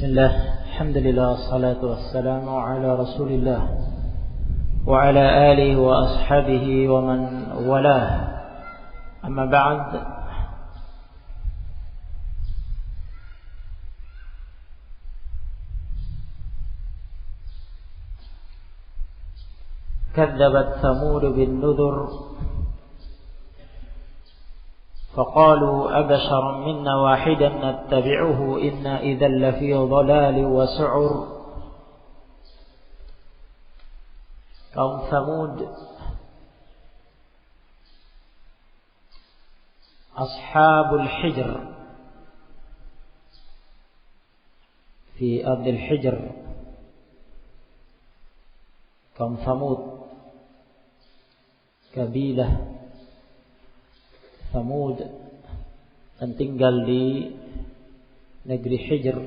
Bismillah, alhamdulillah, wassalatu wassalamu ala rasulillah wa ala alihi wa ashabihi wa man walah. Amma ba'd. Kadzabat Thamud bin Nudhur فقالوا أبشرا منا واحدا نتبعه إنا إذا لفي ضلال وسعر. Kaum Thamud, Ashabul Hijr, fi Ardil Hijr. Kaum Thamud, kabilah Thamud, dan tinggal di negeri Hijr.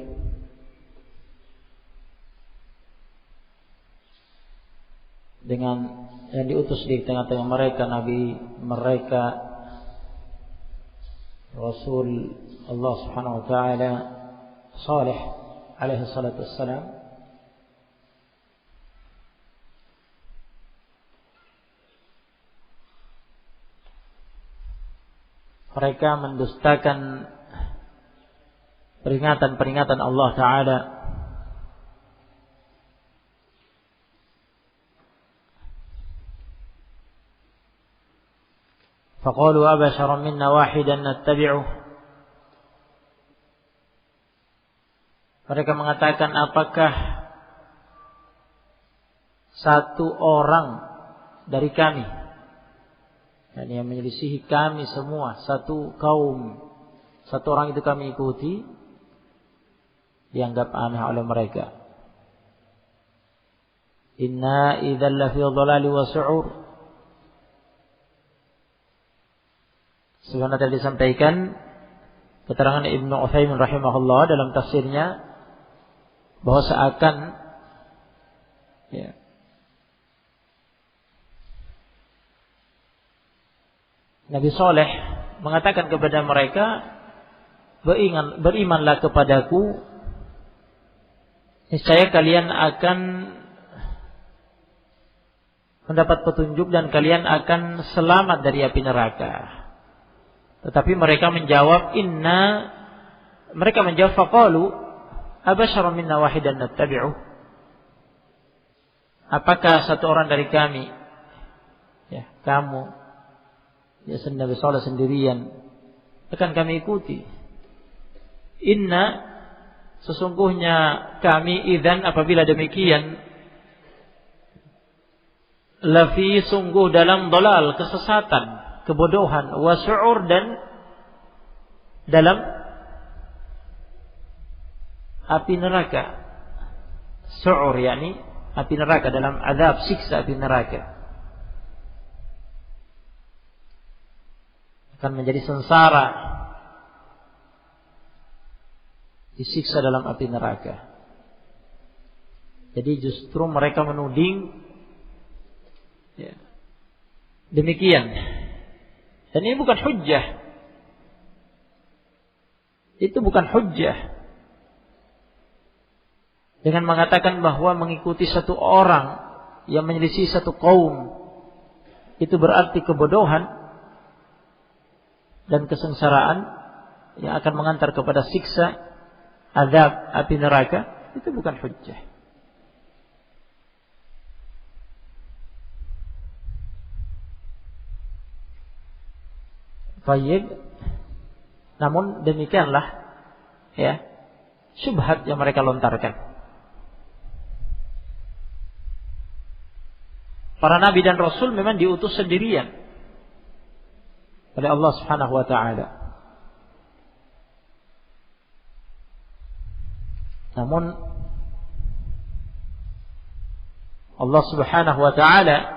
Dengan yang diutus di tengah-tengah mereka Nabi mereka, Rasul Allah Subhanahu wa taala Salih alaihi salatu wassalam. Mereka mendustakan peringatan-peringatan Allah Ta'ala. فَقَالُوا أَبَشَرًا مِنَّا وَاحِدًا نَتَّبِعُهُ. Mereka mengatakan, apakah satu orang dari kami, dan yang menyelisihi kami semua, satu kaum, satu orang itu kami ikuti, dianggap aneh oleh mereka. Inna idzal lafi dhalali wa su'ur. Sebenarnya tadi disampaikan keterangan Ibnu Utsaimin rahimahullah dalam tafsirnya bahwa seakan Nabi Saleh mengatakan kepada mereka, berimanlah kepadaku, niscaya kalian akan mendapat petunjuk dan kalian akan selamat dari api neraka. Tetapi mereka menjawab, faqalu abasyaran minna wahidan nattabi'uh. Apakah satu orang dari kami, kamu, Nabi Saleh sendirian, akan kami ikuti. Inna, sesungguhnya kami, idzan, apabila demikian, lafi, sungguh dalam dhalal, kesesatan, kebodohan, wa su'ur, dan dalam api neraka. Su'ur yakni api neraka, dalam azab, siksa api neraka. Akan menjadi sengsara, disiksa dalam api neraka. Jadi justru mereka menuding demikian. Dan ini bukan hujjah. Itu bukan hujjah. Dengan mengatakan bahwa mengikuti satu orang yang menyelisih satu kaum, itu berarti kebodohan dan kesengsaraan yang akan mengantar kepada siksa, azab api neraka, itu bukan hujjah. Baik. Namun demikianlah syubhat yang mereka lontarkan. Para nabi dan rasul memang diutus sendirian oleh Allah Subhanahu wa taala. Namun Allah Subhanahu wa taala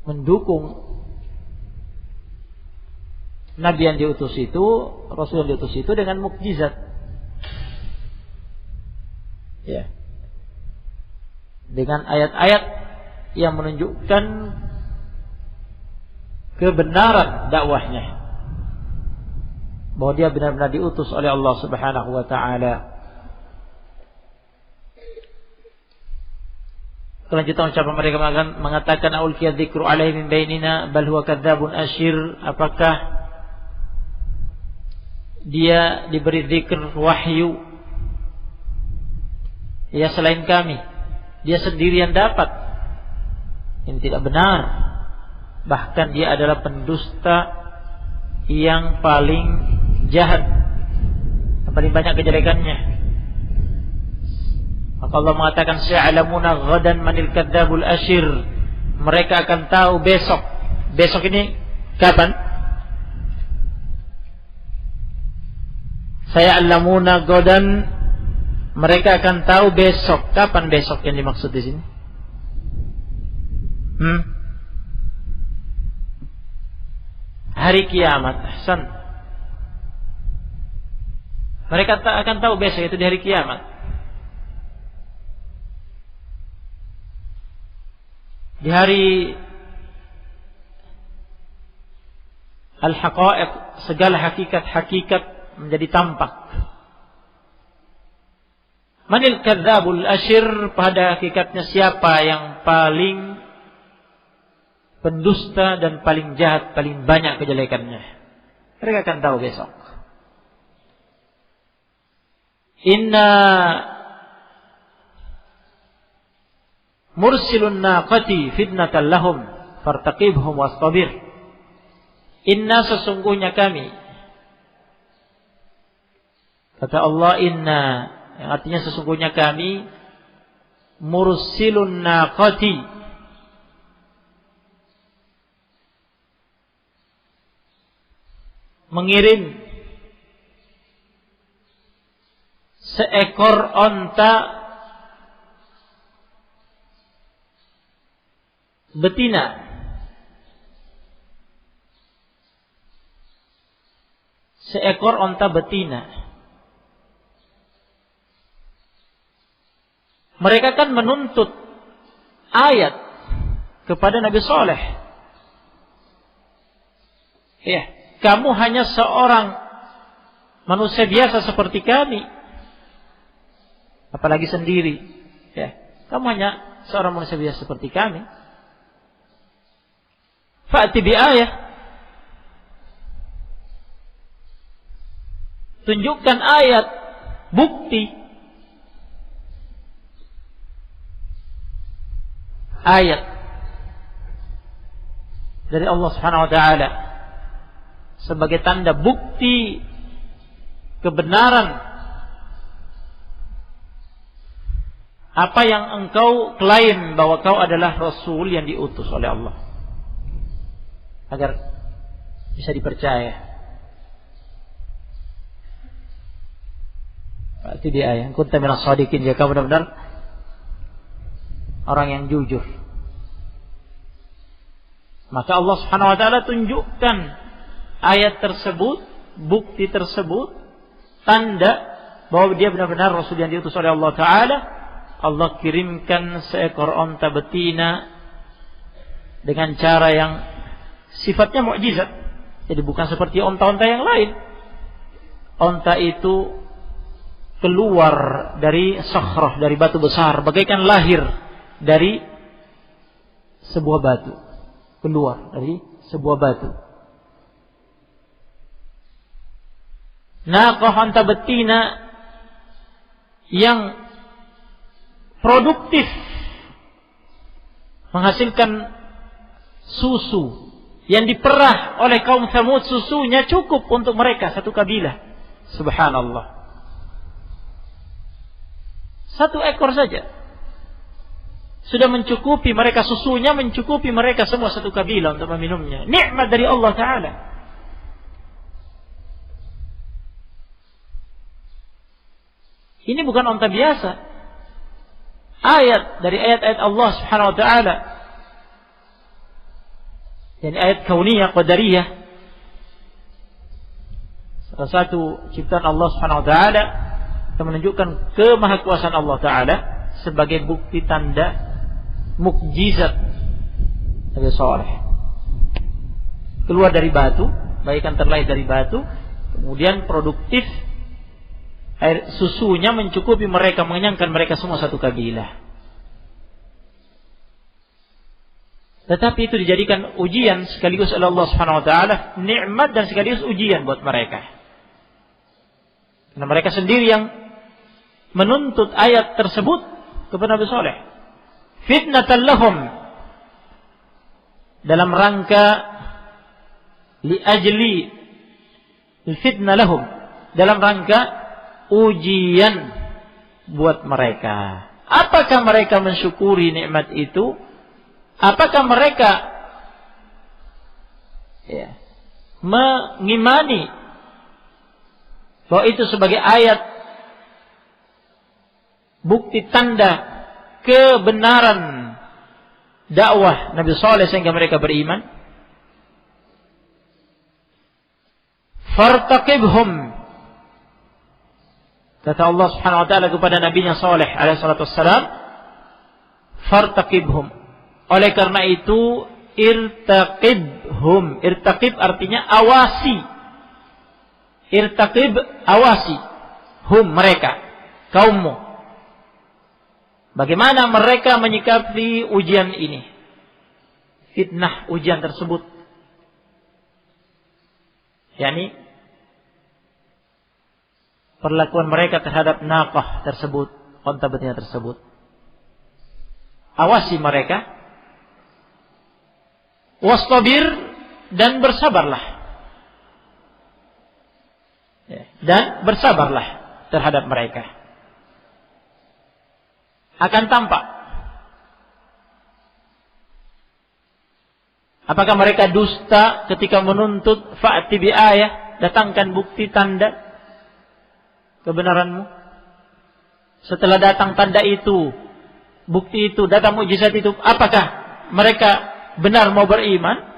mendukung nabi yang diutus itu, rasul yang diutus itu dengan mukjizat. Dengan ayat-ayat yang menunjukkan kebenaran dakwahnya. bahwa dia benar-benar diutus oleh Allah Subhanahu wa taala. Kelanjutan ucapan mereka mengatakan aulqiya dzikru alaihi min bainina bal huwa kadzabun asyir. Apakah dia diberi zikr wahyu ya selain kami, dia sendirian dapat? Ini tidak benar. Bahkan dia adalah pendusta yang paling jahat, yang paling banyak kejelekannya. Maka Allah mengatakan sa'alamuna ghadan manil kadzabul asyir. Mereka akan tahu besok. Besok ini kapan? Sa'alamuna ghadan, mereka akan tahu besok. Kapan besok yang dimaksud di sini? Hari kiamat. Ahsan. Mereka akan tahu besok, itu di hari kiamat. Di hari al-haqa'iq, segala hakikat-hakikat menjadi tampak. Manil kadzabul asyir, pada hakikatnya siapa yang paling pendusta dan paling jahat, paling banyak kejelekannya. Mereka akan tahu besok. Inna mursilun naqati fitnatan lahum fartaqibhum wastabir. Inna, sesungguhnya kami, kata Allah, inna, yang artinya sesungguhnya kami, mursilun naqati, mengirim seekor onta betina, seekor onta betina. Mereka kan menuntut ayat kepada Nabi Saleh. Ya, kamu hanya seorang manusia biasa seperti kami, apalagi sendiri. Ya, kamu hanya seorang manusia biasa seperti kami. Fa'ti bi ayah, tunjukkan ayat, bukti, ayat dari Allah Subhanahu wa taala sebagai tanda bukti kebenaran apa yang engkau klaim bahwa kau adalah Rasul yang diutus oleh Allah, agar bisa dipercaya. Berarti dia yang kunta minas shadiqin, jika benar-benar orang yang jujur. Maka Allah Subhanahu wa taala tunjukkan ayat tersebut, bukti tersebut, tanda bahwa dia benar-benar Rasul yang diutus oleh Allah taala. Allah kirimkan seekor onta betina dengan cara yang sifatnya mukjizat. Jadi bukan seperti onta-onta yang lain. Onta itu keluar dari sakhrah, dari batu besar, bagaikan lahir dari sebuah batu. Keluar dari sebuah batu. Naqah, onta betina yang produktif, menghasilkan susu yang diperah oleh kaum Tsamud. Susunya cukup untuk mereka satu kabilah. Subhanallah. Satu ekor saja sudah mencukupi mereka, susunya mencukupi mereka semua satu kabilah untuk meminumnya. Nikmat dari Allah Ta'ala. Ini bukan onta biasa. Ayat dari ayat-ayat Allah Subhanahu wa taala. Yani ayat kauniyah, qadariyah. Salah satu ciptaan Allah Subhanahu wa taala yang menunjukkan kemahakuasaan Allah taala sebagai bukti tanda mukjizat Nabi Saleh. Keluar dari batu, bagaikan terlahir dari batu Kemudian produktif, air susunya mencukupi mereka, mengenyangkan mereka semua satu kabilah. Tetapi itu dijadikan ujian sekaligus oleh Allah Subhanahu wa taala, nikmat dan sekaligus ujian buat mereka. Karena mereka sendiri yang menuntut ayat tersebut kepada Nabi Saleh. Fitnatan lahum, dalam rangka li ajli fitnah lahum, dalam rangka ujian buat mereka. Apakah mereka mensyukuri nikmat itu? Apakah mereka mengimani bahwa itu sebagai ayat bukti tanda kebenaran dakwah Nabi Saleh sehingga mereka beriman? Fartaqibhum, kata Allah Subhanahu wa taala kepada nabinya Saleh alaihi salatu wassalam, fartaqibhum. Oleh karena itu irtaqibhum. Irtaqib artinya awasi. Irtaqib, awasi. Hum, mereka, kaummu. Bagaimana mereka menyikapi ujian ini? Fitnah ujian tersebut. yakni perlakuan mereka terhadap naqah tersebut, unta betina tersebut. Awasi mereka. Wastabir, dan bersabarlah. Dan bersabarlah terhadap mereka. Akan tampak apakah mereka dusta ketika menuntut fa'ti bi ayah, datangkan bukti tanda kebenaranmu. Setelah datang tanda itu, bukti itu, datang mukjizat itu, apakah mereka benar mau beriman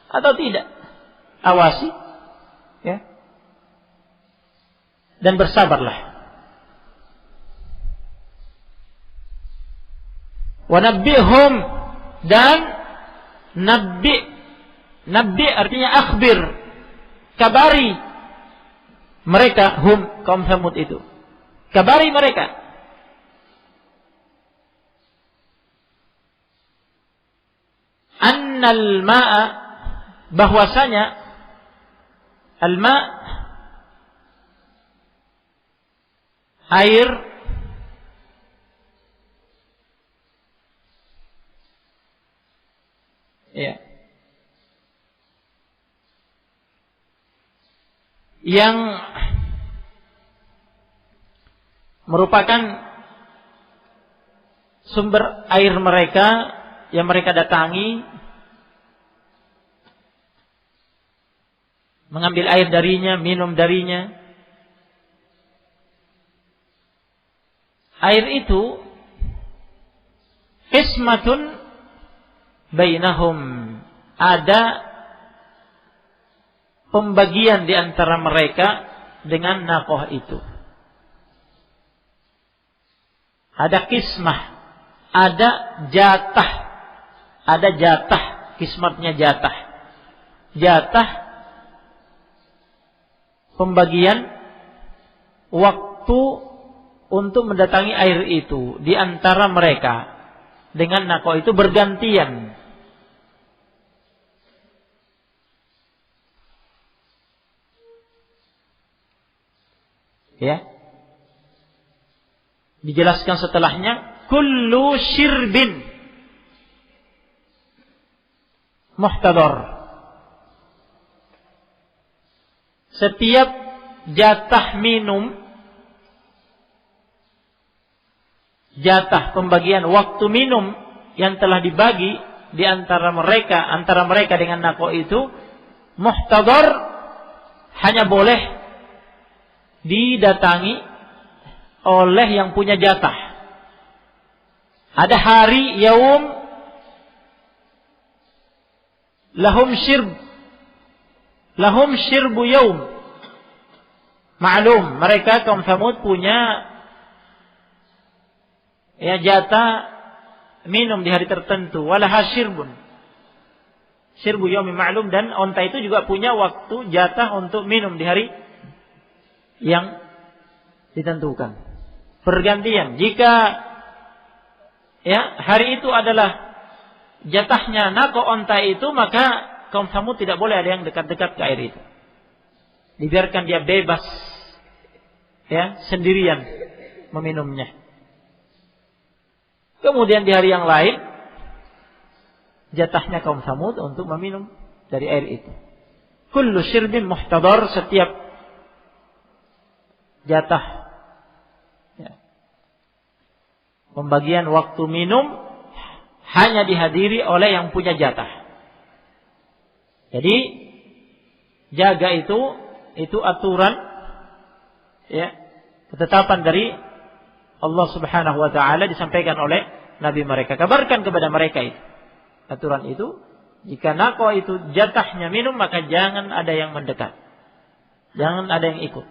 atau tidak? Awasi, ya. Dan bersabarlah. Wa nabbihum, dan Nabi artinya akhbir, kabari mereka, hum, kaum Samud itu, kabari mereka. Annal ma'a, bahwasanya al-ma', air, ya, yang merupakan sumber air mereka yang mereka datangi, mengambil air darinya, minum darinya. Air itu qismatun bainahum, ada pembagian di antara mereka dengan naqah itu. Ada kismah, ada jatah, ada jatah, kismatnya jatah. Jatah pembagian waktu untuk mendatangi air itu di antara mereka dengan naqah itu bergantian. Ya. Dijelaskan setelahnya, kullu syirbin muhtadar. Setiap jatah minum, jatah pembagian waktu minum yang telah dibagi di antara mereka dengan naqah itu, muhtadar, hanya boleh didatangi oleh yang punya jatah. Ada hari, yaum, lahum syirbu yaum. Maklum, mereka kaum Samud punya jatah minum di hari tertentu. Walaha syirbun, Syirbu yaumi ma'lum, dan onta itu juga punya waktu jatah untuk minum di hari yang ditentukan. Bergantian. Jika hari itu adalah jatahnya nako onta itu, maka kaum Samud tidak boleh ada yang dekat-dekat ke air itu. Dibiarkan dia bebas sendirian meminumnya. Kemudian di hari yang lain jatahnya kaum Samud untuk meminum dari air itu. Kullu syirbin muhtadar, setiap jatah pembagian waktu minum hanya dihadiri oleh yang punya jatah. Jadi jaga itu aturan ketetapan dari Allah Subhanahu wa taala, disampaikan oleh nabi mereka. Kabarkan kepada mereka itu. Aturan itu, jika nako itu jatahnya minum, maka jangan ada yang mendekat. Jangan ada yang ikut.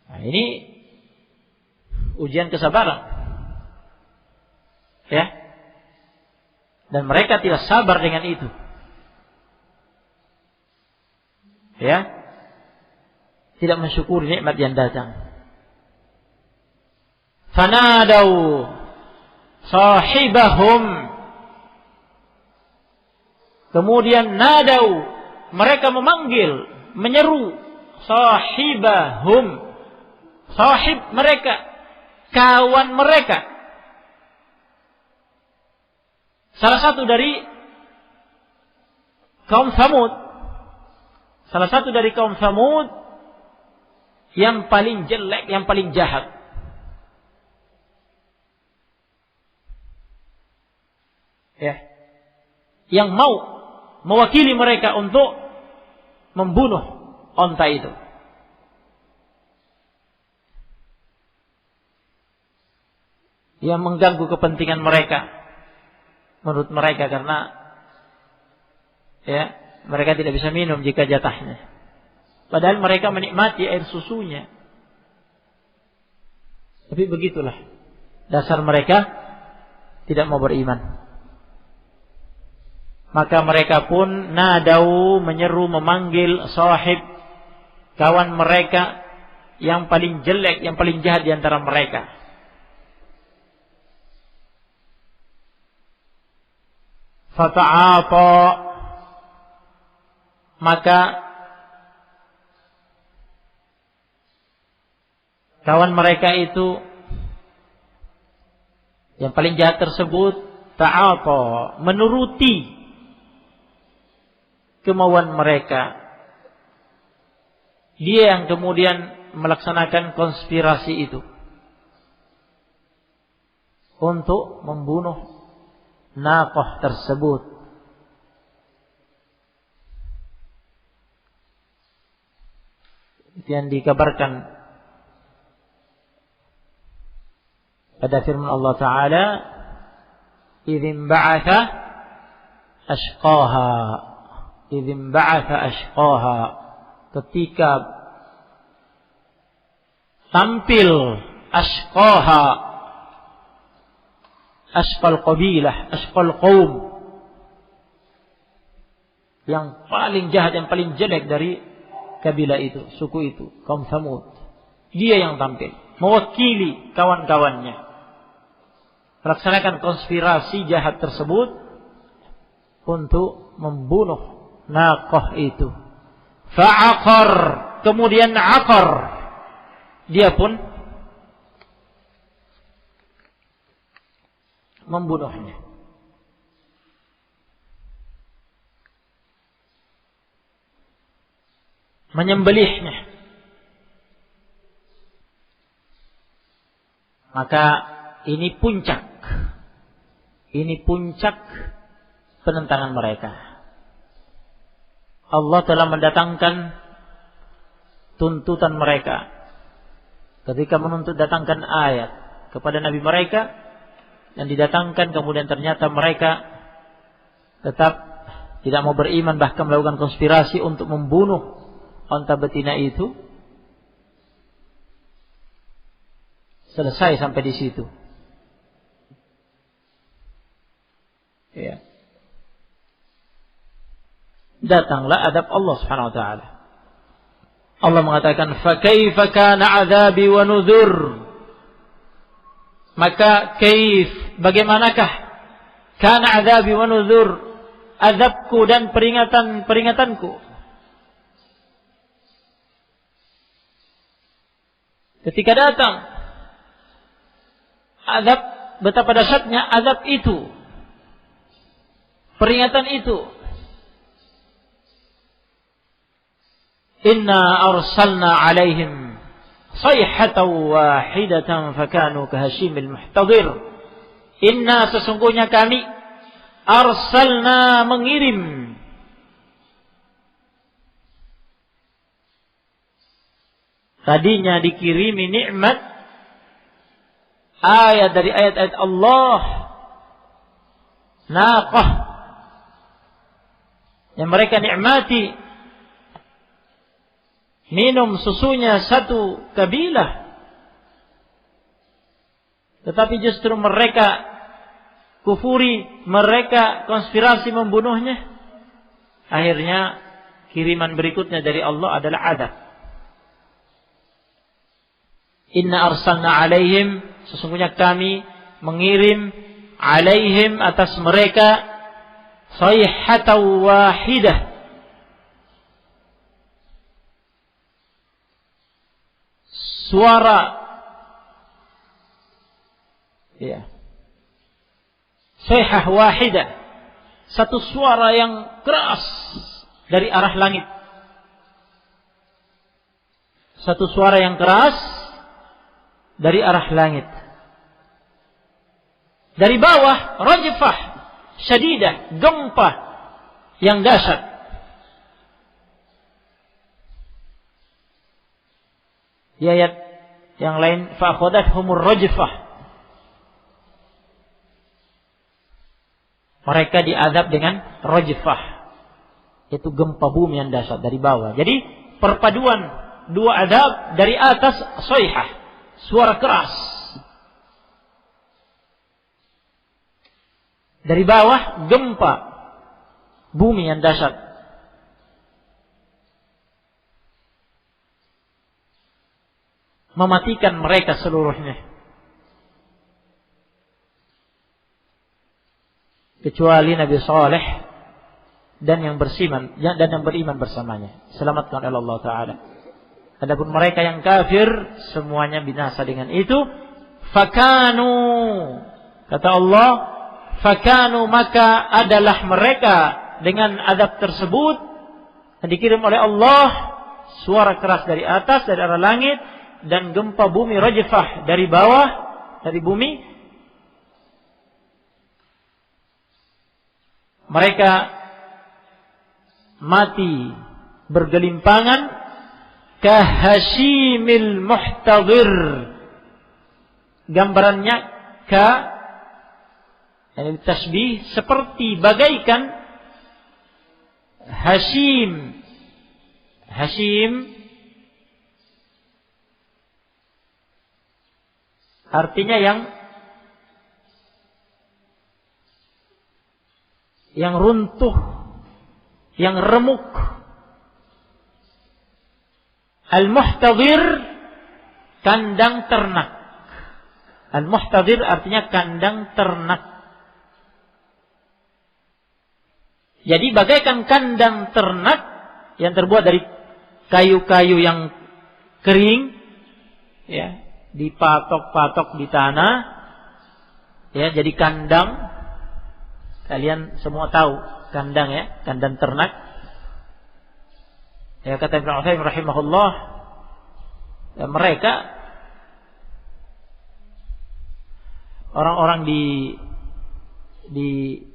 Nah, ini ujian kesabaran. Dan mereka tidak sabar dengan itu. Tidak mensyukuri nikmat yang datang. Fanadau sahibahum, kemudian nadau, mereka memanggil, menyeru sahibahum, sahib mereka, kawan mereka. Salah satu dari kaum Samud yang paling jelek, yang paling jahat. Yang mau mewakili mereka untuk membunuh onta itu. Yang mengganggu kepentingan mereka, menurut mereka, karena mereka tidak bisa minum jika jatahnya. Padahal mereka menikmati air susunya. Tapi begitulah dasar mereka, tidak mau beriman. Maka mereka pun nadau, menyeru, memanggil sahib, kawan mereka yang paling jelek, yang paling jahat di antara mereka. Fata'ata, maka kawan mereka itu yang paling jahat tersebut ta'ata, menuruti kemauan mereka. Dia yang kemudian melaksanakan konspirasi itu untuk membunuh naqah tersebut. Itu yang dikabarkan pada firman Allah Ta'ala, idzin ba'atha ashqaha, idzin ba'atha ashqaha, ketika tampil ashqaha, ashqal qabilah, ashqal qaum, yang paling jahat, yang paling jelek dari kabilah itu, suku itu, kaum Samud. Dia yang tampil mewakili kawan-kawannya melaksanakan konspirasi jahat tersebut untuk membunuh naqah itu. Fa'aqar, kemudian aqar, dia pun membunuhnya. Menyembelihnya. Maka ini puncak. Ini puncak penentangan mereka. Allah telah mendatangkan tuntutan mereka ketika menuntut datangkan ayat kepada nabi mereka, dan didatangkan, kemudian ternyata mereka tetap tidak mau beriman, bahkan melakukan konspirasi untuk membunuh onta betina itu. Selesai sampai di situ. datanglah adab Allah Subhanahu wa taala. Allah mengatakan, "Fa kaifa kana 'adzabi wa nuzur?" Maka bagaimanakah kana 'adzabi wa nuzur, azabku dan peringatanku. Ketika datang azab, betapa dahsyatnya azab itu, peringatan itu. Inna arsalna alaihim sayhatan wahidatan fakanu kahashimil muhtadir. Inna, sesungguhnya kami, arsalna, mengirim, tadinya dikirimi nikmat, ayat dari ayat-ayat Allah, naqah yang mereka nikmati, minum susunya satu kabilah, tetapi justru mereka kufuri, mereka konspirasi membunuhnya. Akhirnya kiriman berikutnya dari Allah adalah adab. Inna arsalna alaihim, sesungguhnya kami mengirim, alaihim, atas mereka, sayhatan wahidah, suara, ya, sayhah wahidah, satu suara yang keras dari arah langit. Satu suara yang keras dari arah langit. Dari bawah, rajfah syadidah, gempa yang dahsyat. Di ayat yang lain, fa'akhadathumur rajfah, mereka diazab dengan rajfah, itu gempa bumi yang dahsyat dari bawah. Jadi perpaduan dua azab, dari atas sayhah, suara keras, dari bawah gempa bumi yang dahsyat. Mematikan mereka seluruhnya, kecuali Nabi Saleh dan yang beriman bersamanya, selamatkan oleh Allah Ta'ala. Adapun mereka yang kafir, semuanya binasa dengan itu. Fakanu, kata Allah, fakanu, maka adalah mereka dengan adab tersebut yang dikirim oleh Allah, suara keras dari atas, dari arah langit, dan gempa bumi rajfah dari bawah, dari bumi. Mereka mati bergelimpangan, kahashimil muhtadir. Gambarannya ini tasbih, seperti bagaikan hashim. Hashim artinya yang runtuh, yang remuk. Al-muhtadir, kandang ternak. Al-muhtadir artinya kandang ternak. Jadi bagaikan kandang ternak yang terbuat dari kayu-kayu yang kering, ya, dipatok-patok di tanah, ya, jadi kandang. Kalian semua tahu kandang, ya, kandang ternak. Ya, kata Ibnu Utsaimin rahimahullah, ya, mereka orang-orang di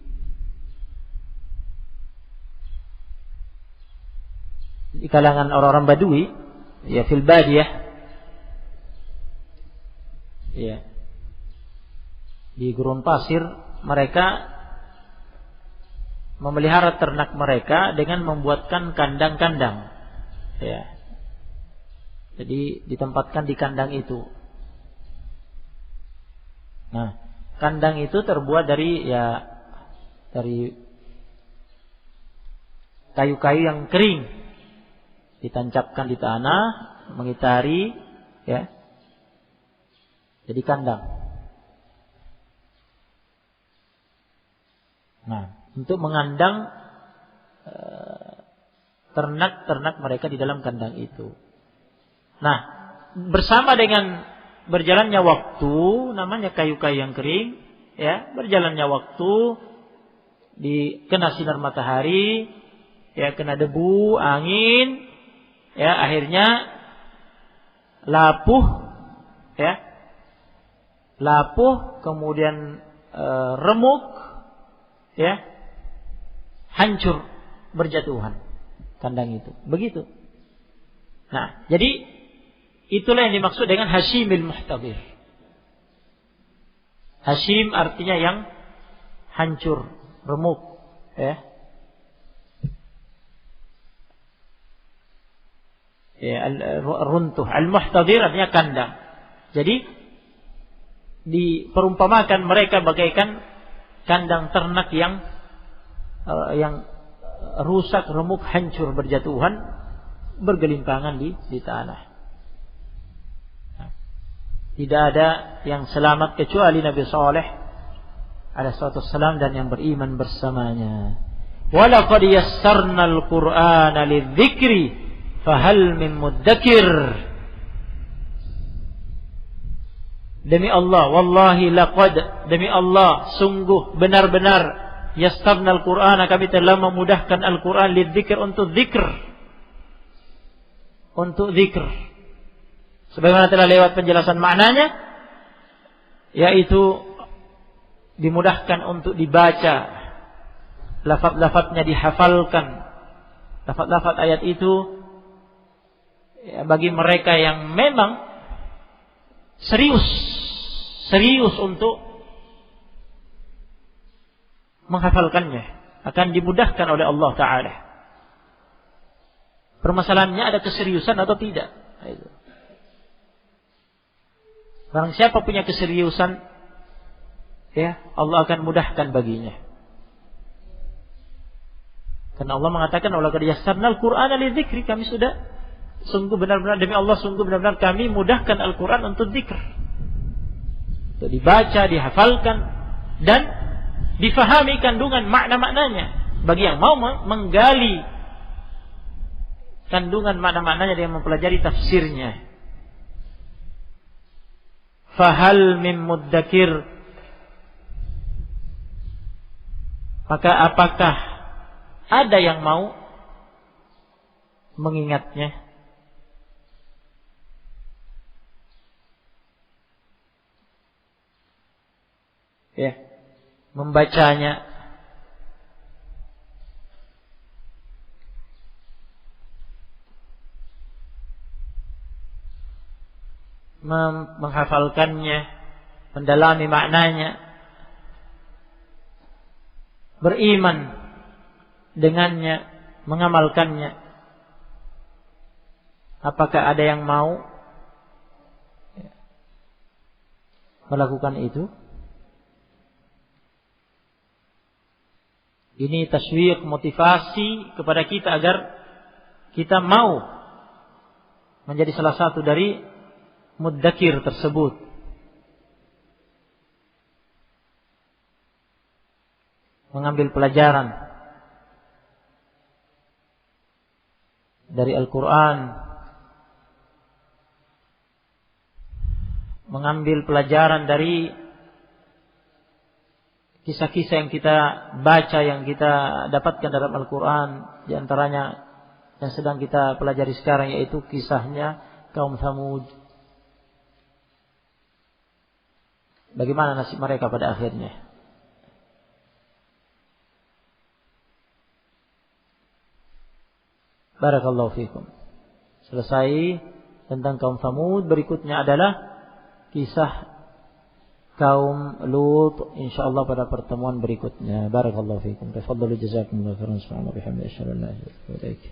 kalangan orang-orang Badui, ya, fil badiyah, ya, di gurun pasir, mereka memelihara ternak mereka dengan membuatkan kandang-kandang, ya. Jadi ditempatkan di kandang itu. Nah, kandang itu terbuat dari kayu-kayu yang kering, ditancapkan di tanah, mengitari, ya, jadi kandang. Nah, untuk mengandang ternak-ternak mereka di dalam kandang itu. Nah, bersama dengan berjalannya waktu, namanya kayu-kayu yang kering, ya, berjalannya waktu, dikena sinar matahari, ya, kena debu, angin, ya, akhirnya lapuh, ya, lapuh, kemudian remuk, ya, hancur, berjatuhan kandang itu. Begitu. Nah, jadi itulah yang dimaksud dengan hashimil muhtadir. Hashim artinya yang hancur, remuk, ya. Ya, runtuh. Al-muhtadir artinya kandang. Jadi diperumpamakan mereka bagaikan kandang ternak yang rusak, remuk, hancur, berjatuhan, bergelimpangan di tanah. Tidak ada yang selamat kecuali Nabi Saleh alaihi wassalam dan yang beriman bersamanya. Walaqad yassarnal Qur'ana lidzikri fahal min muddakir. Demi Allah, wallahi laqad, demi Allah, sungguh benar-benar, yassarnal Qur'ana, kami telah memudahkan Al-Qur'an lidzikr, untuk zikr. Untuk zikr. Sebagaimana telah lewat penjelasan maknanya, yaitu dimudahkan untuk dibaca, lafaz-lafaznya dihafalkan. Lafaz-lafaz ayat itu, ya, bagi mereka yang memang serius untuk menghafalkannya, akan dimudahkan oleh Allah Ta'ala. Permasalahannya ada keseriusan atau tidak. Barang siapa punya keseriusan, ya, Allah akan mudahkan baginya. Karena Allah mengatakan, "Walaqad yassarnal Qur'ana lidzikri," kami sudah sungguh benar-benar, demi Allah, sungguh benar-benar kami mudahkan Al-Qur'an untuk zikr. Untuk dibaca, dihafalkan, dan difahami kandungan makna-maknanya. Bagi yang mau menggali kandungan makna-maknanya dengan mempelajari tafsirnya. Fahal min muddakir, maka apakah ada yang mau mengingatnya? Ya, membacanya. Menghafalkannya, mendalami maknanya, beriman dengannya, mengamalkannya. Apakah ada yang mau melakukan itu? Ini taswiq, motivasi kepada kita agar kita mau menjadi salah satu dari muddakir tersebut. Mengambil pelajaran dari Al-Quran, mengambil pelajaran dari kisah-kisah yang kita baca, yang kita dapatkan dalam Al-Quran. Di antaranya yang sedang kita pelajari sekarang, yaitu kisahnya kaum Tsamud. Bagaimana nasib mereka pada akhirnya? Barakallahu fikum. Selesai tentang kaum Tsamud. Berikutnya adalah kisah kaum Lut, insyaallah pada pertemuan berikutnya. Barakallahu fikum. Tafadhalu jazakumullahu khairan. Subhanallah bihamdihi asyhadu an la ilaha illa anta.